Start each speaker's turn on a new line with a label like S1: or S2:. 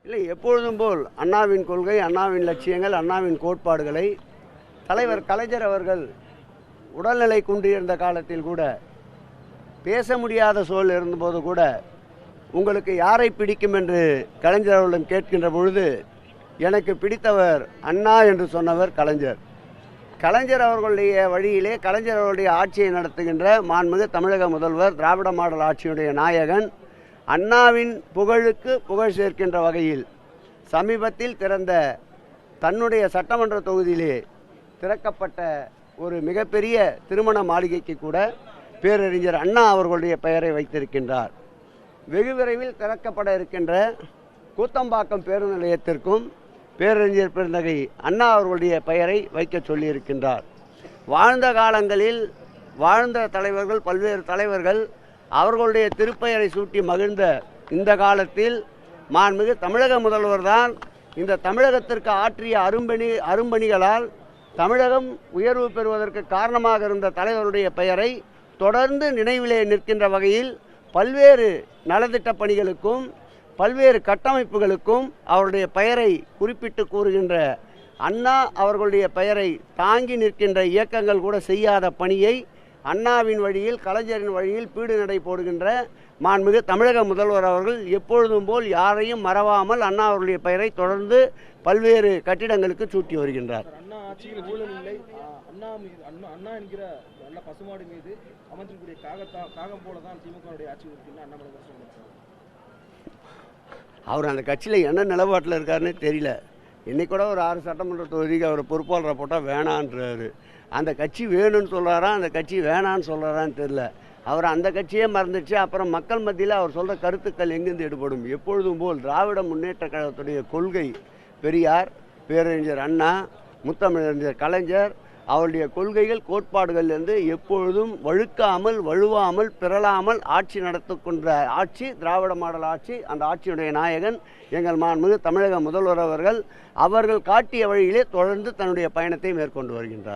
S1: இல்லை, எப்பொழுதும் போல் அண்ணாவின் கொள்கை, அண்ணாவின் லட்சியங்கள், அண்ணாவின் கோட்பாடுகளை தலைவர் கலைஞர் அவர்கள் உடல்நிலை குன்றியிருந்த காலத்தில் கூட, பேச முடியாத சூழல் இருந்தபோது கூட, உங்களுக்கு யாரை பிடிக்கும் என்று கலைஞர் அவர்களிடம் கேட்கின்ற பொழுது, எனக்கு பிடித்தவர் அண்ணா என்று சொன்னவர் கலைஞர். கலைஞர் அவர்களுடைய வழியிலே கலைஞர் அவர்களுடைய ஆட்சியை நடத்துகின்ற மாண்புமிகு தமிழக முதல்வர், திராவிட மாடல் ஆட்சியுடைய நாயகன், அண்ணாவின் புகழுக்கு புகழ் சேர்க்கின்ற வகையில் சமீபத்தில் திறந்த தன்னுடைய சட்டமன்ற தொகுதியிலே திறக்கப்பட்ட ஒரு மிகப்பெரிய திருமண மாளிகைக்கு கூட பேரறிஞர் அண்ணா அவர்களுடைய பெயரை வைத்திருக்கின்றார். வெகு விரைவில் திறக்கப்பட இருக்கின்ற கூத்தம்பாக்கம் பேருந்து நிலையத்திற்கும் பேரறிஞர் பெருந்தகை அண்ணா அவர்களுடைய பெயரை வைக்க சொல்லியிருக்கின்றார். வாழ்ந்த காலங்களில் வாழ்ந்த தலைவர்கள், பல்வேறு தலைவர்கள் அவர்களுடைய திருப்பெயரை சூட்டி மகிழ்ந்த இந்த காலத்தில் மாண்புமிகு தமிழக முதல்வர் தான் இந்த தமிழகத்திற்கு ஆற்றிய அரும்பணிகளால் தமிழகம் உயர்வு பெறுவதற்கு காரணமாக இருந்த தலைவருடைய பெயரை தொடர்ந்து நினைவிலே நிற்கின்ற வகையில் பல்வேறு நலத்திட்ட பணிகளுக்கும் பல்வேறு கட்டமைப்புகளுக்கும் அவருடைய பெயரை குறிப்பிட்டு கூறுகின்ற அண்ணா அவர்களுடைய பெயரை தாங்கி நிற்கின்ற இயக்கங்கள் கூட செய்யாத பணியை அண்ணாவின் வழியில், கலைஞரின் வழியில் பீடு நடை போடுகின்ற மாண்புமிகு தமிழக முதல்வர் அவர்கள் எப்பொழுதும் போல் யாரையும் மறவாமல் அண்ணா அவர்களுடைய பெயரை தொடர்ந்து பல்வேறு கட்டிடங்களுக்கு சூட்டி வருகின்றார்.
S2: அண்ணா ஆட்சியில் ஊழல் இல்லை. அண்ணா என்கிற நல்ல பசுமாடு மீது அமர்ந்திருக்கக்கூடிய காகம் போல தான் திமுக ஆட்சி அண்ணாமலை.
S1: அவர் அந்த கட்சியில் என்ன நிலப்பாட்டில் இருக்காருன்னு தெரியல. இன்னைக்கு கூட ஒரு 6 சட்டமன்ற தொகுதிக்கு அவர் பொறுப்பாளரை போட்டால் வேணான்றாரு. அந்த கட்சி வேணும்னு சொல்கிறாரா, அந்த கட்சி வேணான்னு சொல்கிறாரான்னு தெரியல. அவர் அந்த கட்சியே மறந்துச்சு. அப்புறம் மக்கள் மத்தியில் அவர் சொல்கிற கருத்துக்கள் எங்கேருந்து எடுபடும்? எப்பொழுதும் போல் திராவிட முன்னேற்ற கழகத்துடைய கொள்கை பெரியார், பேரறிஞர் அண்ணா, முத்தமிழறிஞர் கலைஞர் அவருடைய கொள்கைகள், கோட்பாடுகள்லேருந்து எப்பொழுதும் வழுக்காமல், வழுவாமல், பிறளாமல் ஆட்சி நடத்துகின்ற ஆட்சி திராவிட மாடல் ஆட்சி. அந்த ஆட்சியுடைய நாயகன் எங்கள் மாண்புமிகு தமிழக முதல்வர் அவர்கள் காட்டிய வழியிலே தொடர்ந்து தன்னுடைய பயணத்தை மேற்கொண்டு வருகின்றார்.